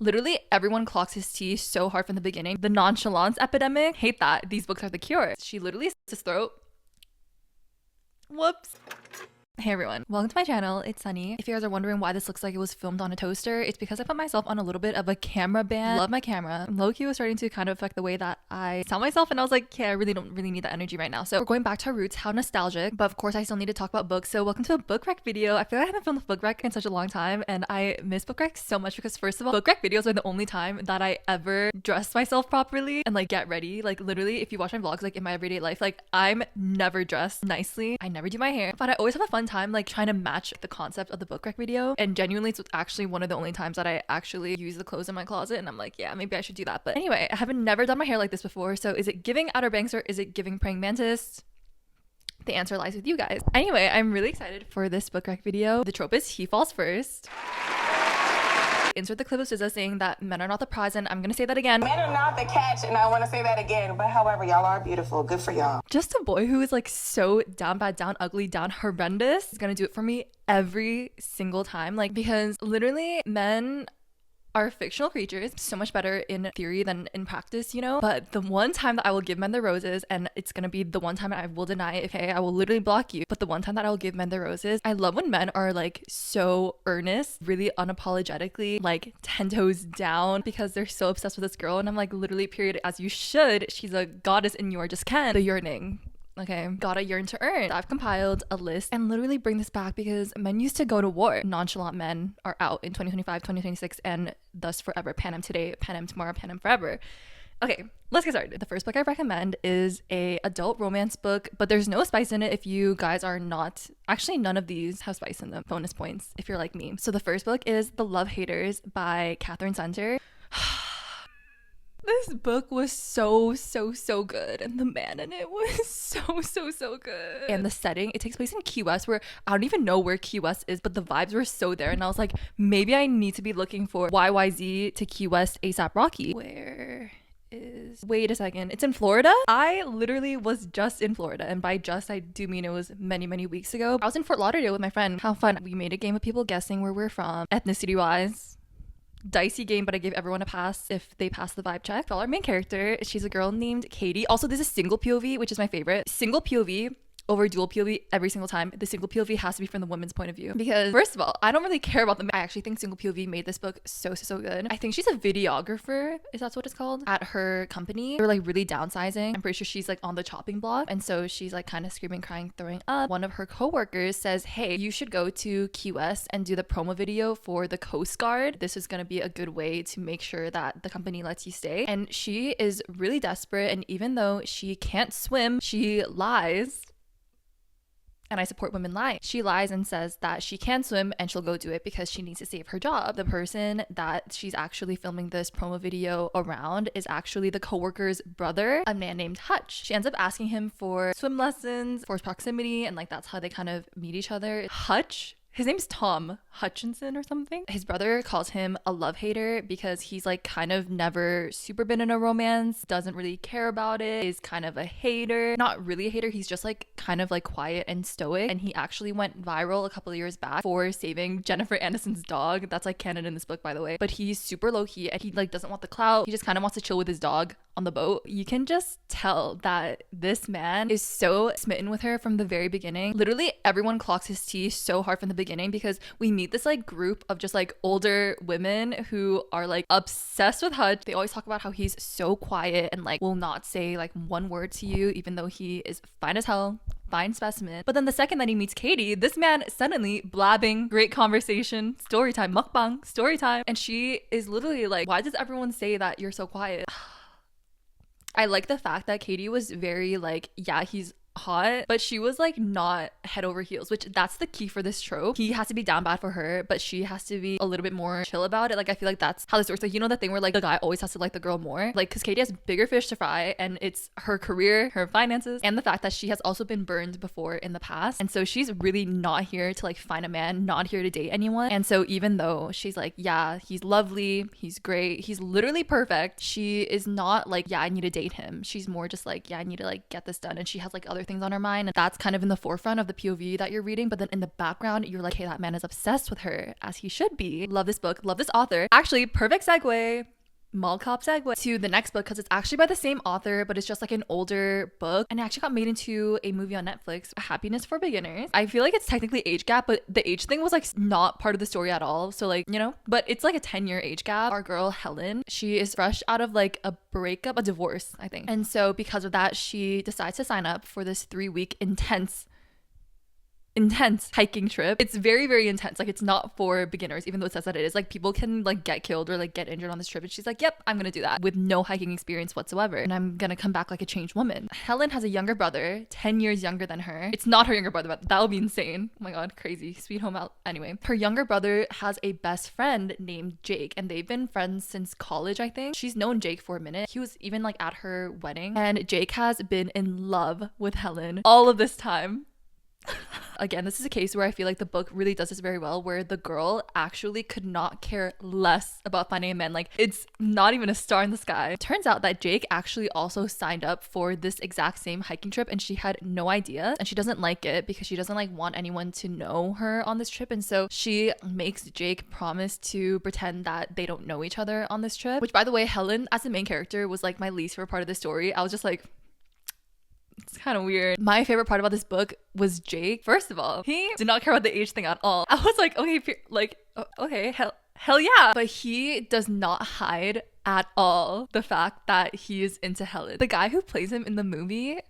Literally everyone clocks his tea so hard from the beginning. The nonchalance epidemic, hate that. These books are the cure. She literally slits his throat. Whoops. Hey everyone, welcome to my channel. It's Sunny. If you guys are wondering why this looks like it was filmed on a toaster, it's because I put myself on a little bit of a camera ban. Love my camera. Low-key was starting to kind of affect the way that I sound myself, and I was like, yeah, I really don't need that energy right now. So we're going back to our roots. How nostalgic. But of course I still need to talk about books. So welcome to a book rec video. I feel like I haven't filmed a book rec in such a long time, and I miss book recs so much because first of all, book rec videos are the only time that I ever dress myself properly and like get ready. Like literally, if you watch my vlogs, like in my everyday life, like I'm never dressed nicely. I never do my hair, but I always have a fun time like trying to match the concept of the book rec video, and genuinely it's actually one of the only times that I actually use the clothes in my closet, and I'm like, yeah, maybe I should do that. But anyway, I haven't never done my hair like this before, so is it giving Outer Banks or is it giving praying mantis? The answer lies with you guys. Anyway, I'm really excited for this book rec video. The trope is he falls first. Insert the clip of SZA saying that men are not the prize, and I'm gonna say that again. Men are not the catch, and I want to say that again. But however, y'all are beautiful. Good for y'all. Just a boy who is like so down bad, down ugly, down horrendous is gonna do it for me every single time. Like, because literally men are fictional creatures, so much better in theory than in practice, you know? But the one time that I will give men the roses, and it's gonna be the one time I will deny it, okay? I will literally block you. But the one time that I will give men the roses, I love when men are like so earnest, really unapologetically, like 10 toes down, because they're so obsessed with this girl. And I'm like, literally, period, as you should. She's a goddess and you are just Ken. The yearning. Okay, gotta yearn to earn. I've compiled a list and literally bring this back because men used to go to war. Nonchalant men are out in 2025, 2026, and thus forever. Panem today, Panem tomorrow, Panem forever. Okay, let's get started. The first book I recommend is a adult romance book, but there's no spice in it if you guys are not. Actually, none of these have spice in them. Bonus points if you're like me. So the first book is The Love Haters by Catherine Center. This book was so good, and the man in it was so good. And the setting, it takes place in Key West, where I don't even know where Key West is, but the vibes were so there, and I was like, maybe I need to be looking for YYZ to Key West ASAP Rocky. Wait a second, it's in Florida? I literally was just in Florida, and by just I do mean it was many weeks ago. I was in Fort Lauderdale with my friend. How fun. We made a game of people guessing where we're from, ethnicity wise. Dicey game, but I gave everyone a pass if they pass the vibe check. Our main character, she's a girl named Katie. Also, this is single POV, which is my favorite. Single POV over dual POV every single time. The single POV has to be from the woman's point of view, because first of all, I don't really care about them. I actually think single POV made this book so good. I think she's a videographer, is that what it's called, at her company. They're like really downsizing. I'm pretty sure she's like on the chopping block, and so she's like kind of screaming, crying, throwing up. One of her coworkers says, hey, you should go to Key West and do the promo video for the Coast Guard. This is gonna be a good way to make sure that the company lets you stay. And she is really desperate, and even though she can't swim, she lies. And I support women lying. She lies and says that she can swim and she'll go do it because she needs to save her job. The person that she's actually filming this promo video around is actually the coworker's brother, a man named Hutch. She ends up asking him for swim lessons, forced proximity, and like that's how they kind of meet each other. Hutch, his name's Tom Hutchinson or something. His brother calls him a love hater because he's like kind of never super been in a romance, doesn't really care about it, is kind of a hater. Not really a hater, he's just like kind of like quiet and stoic. And he actually went viral a couple of years back for saving Jennifer Aniston's dog. That's like canon in this book, by the way. But he's super low key and he like doesn't want the clout. He just kind of wants to chill with his dog on the boat. You can just tell that this man is so smitten with her from the very beginning. Literally everyone clocks his tea so hard from the beginning because we meet this like group of just like older women who are like obsessed with Hutch. They always talk about how he's so quiet and like will not say like one word to you, even though he is fine as hell, fine specimen. But then the second that he meets Katie, this man suddenly blabbing, great conversation, story time, mukbang, story time. And she is literally like, why does everyone say that you're so quiet? I like the fact that Katie was very like, yeah, he's hot, but she was like not head over heels, which that's the key for this trope. He has to be down bad for her, but she has to be a little bit more chill about it. Like I feel like that's how this works. Like, you know, that thing where like the guy always has to like the girl more, like because Katie has bigger fish to fry, and it's her career, her finances, and the fact that she has also been burned before in the past, and so she's really not here to like find a man, not here to date anyone. And so even though she's like, yeah, he's lovely, he's great, he's literally perfect, she is not like, yeah, I need to date him. She's more just like, yeah, I need to like get this done. And she has like other other things on her mind, and that's kind of in the forefront of the POV that you're reading, but then in the background you're like, hey, that man is obsessed with her, as he should be. Love this book, love this author. Actually, perfect segue, mall cop segue to the next book, because it's actually by the same author, but it's just like an older book, and it actually got made into a movie on Netflix, Happiness for Beginners. I feel like it's technically age gap, but the age thing was like not part of the story at all, so like, you know, but it's like a 10-year age gap. Our girl Helen, she is fresh out of like a breakup, a divorce, I think, and so because of that she decides to sign up for this 3-week intense hiking trip. It's very, very intense. Like, it's not for beginners, even though it says that it is. Like, people can like get killed or like get injured on this trip, and she's like, yep, I'm gonna do that with no hiking experience whatsoever, and I'm gonna come back like a changed woman. Helen has a younger brother, 10 years younger than her. It's not her younger brother, but that would be insane. Oh my god, crazy. Sweet home out. Anyway, her younger brother has a best friend named Jake, and they've been friends since college, I think. She's known Jake for a minute. He was even like at her wedding, and Jake has been in love with Helen all of this time. Again, this is a case where I feel like the book really does this very well, where the girl actually could not care less about finding a man. Like, it's not even a star in the sky. Turns out that Jake actually also signed up for this exact same hiking trip, and she had no idea, and she doesn't like it because she doesn't like want anyone to know her on this trip, and so she makes Jake promise to pretend that they don't know each other on this trip, which, by the way, Helen as the main character was like my least favorite part of the story. I was just like, it's kind of weird. My favorite part about this book was Jake. First of all, he did not care about the age thing at all. I was like, okay, like, okay, hell yeah. But he does not hide at all the fact that he is into Helen. The guy who plays him in the movie,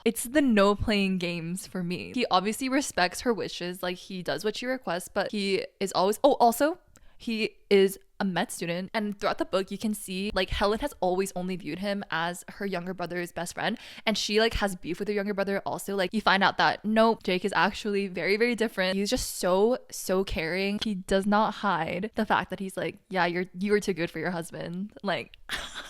it's the no playing games for me. He obviously respects her wishes. Like, he does what she requests, but he is always, also, he is a med student, and throughout the book you can see like Helen has always only viewed him as her younger brother's best friend, and she like has beef with her younger brother also. Like, you find out that nope, Jake is actually very, very different. He's just so caring. He does not hide the fact that he's like, yeah, you were too good for your husband, like.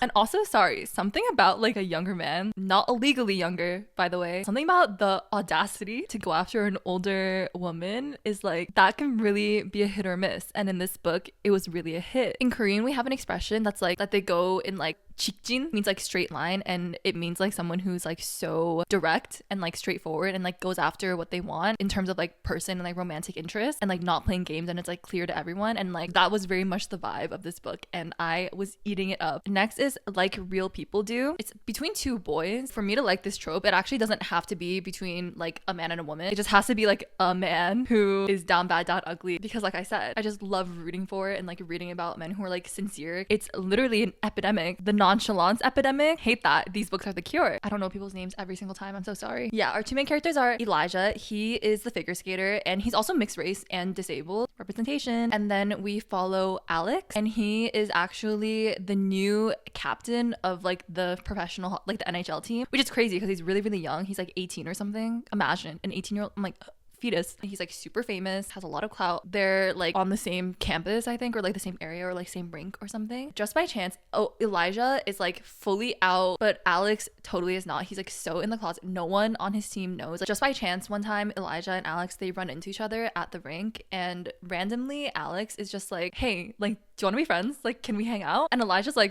And also, sorry, something about like a younger man, not illegally younger, by the way, something about the audacity to go after an older woman is like, that can really be a hit or miss. And in this book, it was really a hit. In Korean, we have an expression that's like, that they go in like, 직진 means like straight line, and it means like someone who's like so direct and like straightforward and like goes after what they want in terms of like person and like romantic interest, and like not playing games, and it's like clear to everyone. And like that was very much the vibe of this book, and I was eating it up. Next is Like Real People Do. It's between two boys. For me to like this trope, it actually doesn't have to be between like a man and a woman. It just has to be like a man who is down bad, down ugly, because like I said, I just love rooting for it and like reading about men who are like sincere. It's literally an epidemic. The nonchalance epidemic. Hate that. These books are the cure. I don't know people's names every single time. I'm so sorry. Yeah, our two main characters are Elijah. He is the figure skater, and he's also mixed race and disabled representation. And then we follow Alex, and he is actually the new captain of like the professional, like the NHL team, which is crazy because he's really, really young. He's like 18 or something. Imagine an 18-year-old. I'm like, fetus. He's like super famous, has a lot of clout. They're like on the same campus, I think, or like the same area or like same rink or something. Just by chance, Elijah is like fully out, but Alex totally is not. He's like so in the closet. No one on his team knows. Like, just by chance, one time Elijah and Alex, they run into each other at the rink, and randomly Alex is just like, hey, like, do you want to be friends? Like, can we hang out? And Elijah's like,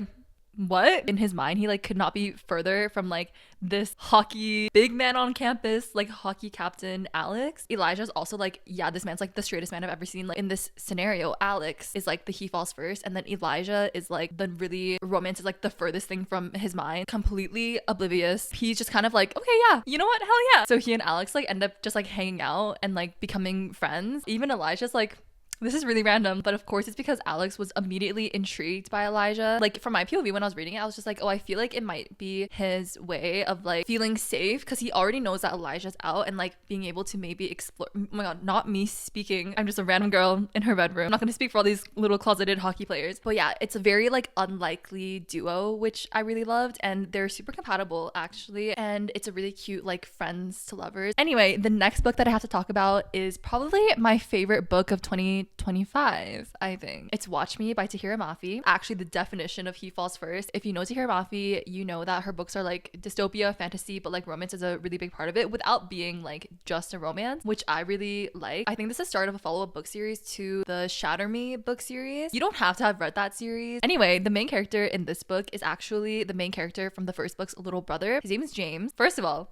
what? In his mind, he like could not be further from like this hockey big man on campus, like hockey captain Alex. Elijah's also like, yeah, this man's like the straightest man I've ever seen. Like, in this scenario, Alex is like the he falls first, and then Elijah is like the really romance is like the furthest thing from his mind, completely oblivious. He's just kind of like, okay, yeah, you know what, hell yeah. So he and Alex like end up just like hanging out and like becoming friends. Even Elijah's like, this is really random, but of course it's because Alex was immediately intrigued by Elijah. Like, from my POV when I was reading it, I was just like, oh, I feel like it might be his way of like feeling safe, because he already knows that Elijah's out, and like being able to maybe explore. Oh my god, not me speaking. I'm just a random girl in her bedroom. I'm not gonna speak for all these little closeted hockey players. But yeah, it's a very like unlikely duo, which I really loved, and they're super compatible actually, and it's a really cute like friends to lovers. Anyway, the next book that I have to talk about is probably my favorite book of 2020 2025, I think. It's Watch Me by Tahereh Mafi. Actually, the definition of He Falls First. If you know Tahereh Mafi, you know that her books are like dystopia, fantasy, but like romance is a really big part of it without being like just a romance, which I really like. I think this is the start of a follow-up book series to the Shatter Me book series. You don't have to have read that series. Anyway, the main character in this book is actually the main character from the first book's little brother. His name is James. First of all,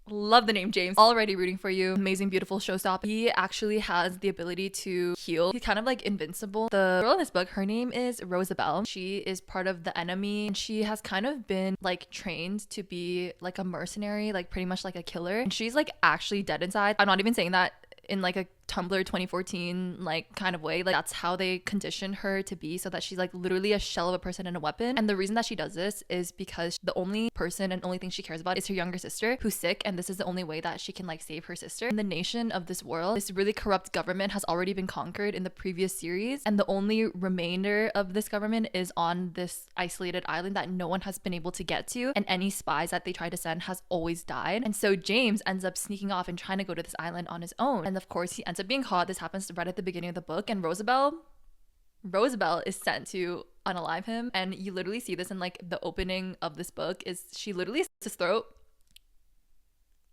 love the name James. Already rooting for you. Amazing, beautiful showstopper. He actually has the ability to heal. He's kind of like invincible. The girl in this book, her name is Rosabelle. She is part of the enemy, and she has kind of been like trained to be like a mercenary, like pretty much like a killer. And she's like actually dead inside. I'm not even saying that in like a Tumblr 2014 like kind of way. Like that's how they condition her to be, so that she's like literally a shell of a person and a weapon. And the reason that she does this is because the only person and only thing she cares about is her younger sister who's sick, and this is the only way that she can like save her sister. In the nation of this world, this really corrupt government has already been conquered in the previous series, and the only remainder of this government is on this isolated island that no one has been able to get to, and any spies that they try to send has always died. And so James ends up sneaking off and trying to go to this island on his own, and of course he ends up being caught. This happens right at the beginning of the book, and Rosabelle is sent to unalive him. And you literally see this in like the opening of this book is she literally slits his throat.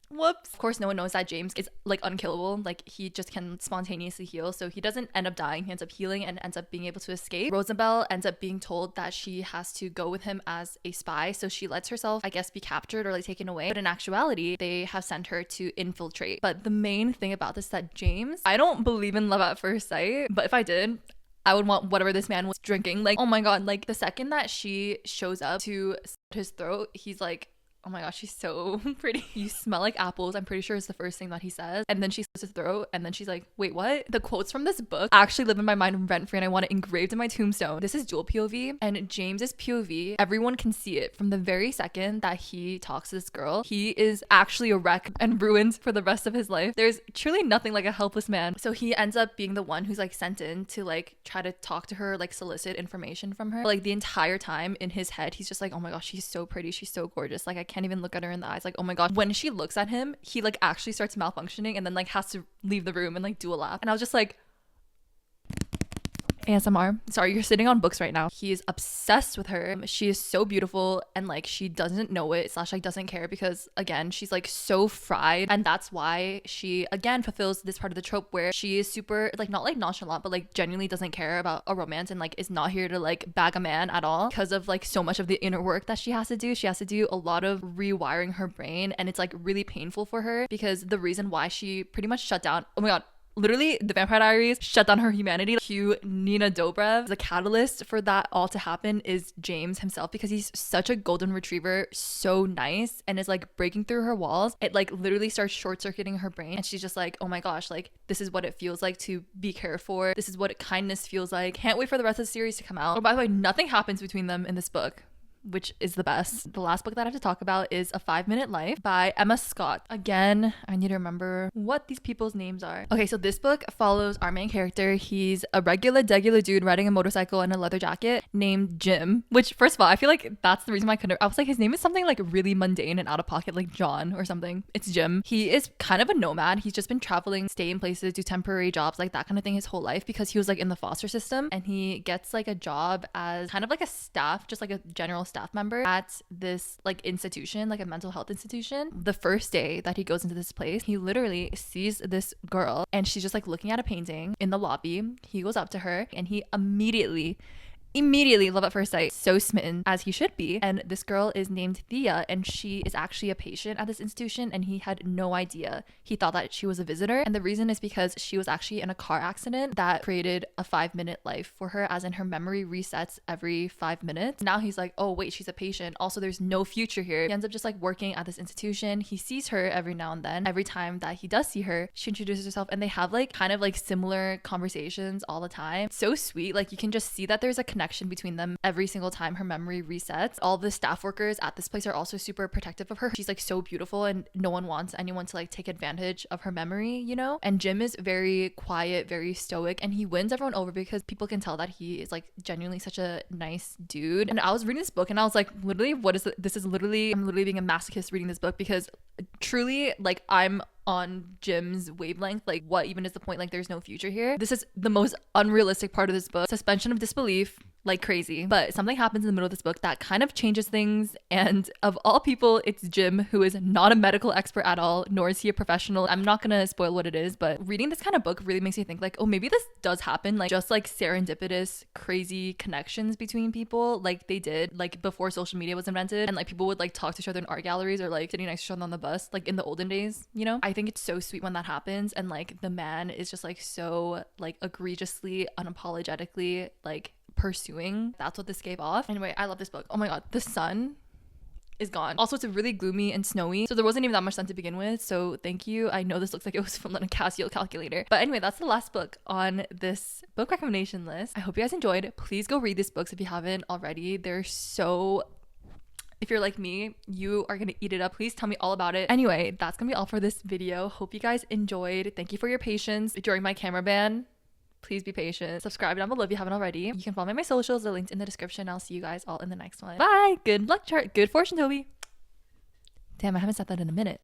Whoops. Of course, no one knows that James is like unkillable. Like he just can spontaneously heal. So he doesn't end up dying. He ends up healing and ends up being able to escape. Rosabelle ends up being told that she has to go with him as a spy. So she lets herself, I guess, be captured or like taken away. But in actuality, they have sent her to infiltrate. But the main thing about this is that James, I don't believe in love at first sight, but if I did, I would want whatever this man was drinking. Like, oh my God, like the second that she shows up to slit his throat, he's like, oh my gosh, she's so pretty. You smell like apples. I'm pretty sure it's the first thing that he says. And then she slits his throat, and then she's like, wait, what? The quotes from this book actually live in my mind rent free, and I want it engraved in my tombstone. This is dual POV, and James's POV, everyone can see it from the very second that he talks to this girl. He is actually a wreck and ruined for the rest of his life. There's truly nothing like a helpless man. So he ends up being the one who's like sent in to like try to talk to her, like solicit information from her. But, like the entire time in his head, he's just like, oh my gosh, she's so pretty. She's so gorgeous. Like I can't even look at her in the eyes. Like, oh my gosh. When she looks at him, he like actually starts malfunctioning and then like has to leave the room and like do a lap. And I was just like, ASMR. Sorry, you're sitting on books right now. He is obsessed with her. She is so beautiful, and like she doesn't know it / like doesn't care, because again, she's like so fried, and that's why she again fulfills this part of the trope where she is super like not like nonchalant, but like genuinely doesn't care about a romance and like is not here to like bag a man at all, because of like so much of the inner work that she has to do. She has to do a lot of rewiring her brain, and it's like really painful for her, because the reason why she pretty much shut down, oh my God, literally, The Vampire Diaries shut down her humanity. Cue Nina Dobrev. The catalyst for that all to happen is James himself, because he's such a golden retriever, so nice, and is like breaking through her walls. It like literally starts short-circuiting her brain, and she's just like, oh my gosh, like this is what it feels like to be cared for. This is what kindness feels like. Can't wait for the rest of the series to come out. Oh, by the way, nothing happens between them in this book, which is the best. The last book that I have to talk about is A 5-Minute Life by Emma Scott. Again, I need to remember what these people's names are. Okay, so this book follows our main character. He's a regular dude riding a motorcycle and a leather jacket named Jim, which first of all, I feel like that's the reason why I was like, his name is something like really mundane and out of pocket, like John or something. It's Jim. He is kind of a nomad. He's just been traveling, stay in places, do temporary jobs, like that kind of thing his whole life, because he was like in the foster system, and he gets like a job as kind of like a staff, just like a general staff member at this like institution, like a mental health institution. The first day that he goes into this place, he literally sees this girl, and she's just like looking at a painting in the lobby. He goes up to her, and he immediately love at first sight, so smitten, as he should be. And this girl is named Thea, and she is actually a patient at this institution, and he had no idea. He thought that she was a visitor, and the reason is because she was actually in a car accident that created a 5-minute life for her, as in her memory resets every 5 minutes. Now he's like, oh wait, she's a patient, also there's no future here. He ends up just like working at this institution. He sees her every now and then. Every time that he does see her, she introduces herself, and they have like kind of like similar conversations all the time. So sweet. Like you can just see that there's a connection between them every single time her memory resets. All the staff workers at this place are also super protective of her. She's like so beautiful, and no one wants anyone to like take advantage of her memory, you know? And Jim is very quiet, very stoic, and he wins everyone over because people can tell that he is like genuinely such a nice dude. And I was reading this book, and I was like, literally, what is it? This is literally, I'm literally being a masochist reading this book, because truly, like, I'm on Jim's wavelength. Like, what even is the point? Like, there's no future here. This is the most unrealistic part of this book. Suspension of disbelief, like crazy. But something happens in the middle of this book that kind of changes things. And of all people, it's Jim, who is not a medical expert at all, nor is he a professional. I'm not gonna spoil what it is, but reading this kind of book really makes me think like, oh, maybe this does happen. Like, just like serendipitous, crazy connections between people, like they did, like before social media was invented, and like people would like talk to each other in art galleries or like sitting next to each other on the bus, like in the olden days, you know? I think it's so sweet when that happens, and like the man is just like so like egregiously, unapologetically like pursuing. That's what this gave off. Anyway, I love this book. Oh my god, the sun is gone. Also, it's really gloomy and snowy, so there wasn't even that much sun to begin with, so thank you. I know this looks like it was from a Casio calculator, but anyway, that's the last book on this book recommendation list. I hope you guys enjoyed. Please go read these books if you haven't already. They're so, if you're like me, you are gonna eat it up. Please tell me all about it. Anyway, that's gonna be all for this video. Hope you guys enjoyed. Thank you for your patience during my camera ban. Please be patient. Subscribe down below if you haven't already. You can follow me on my socials. They're linked in the description. I'll see you guys all in the next one. Bye. Good luck chart. Good fortune, Toby. Damn, I haven't said that in a minute.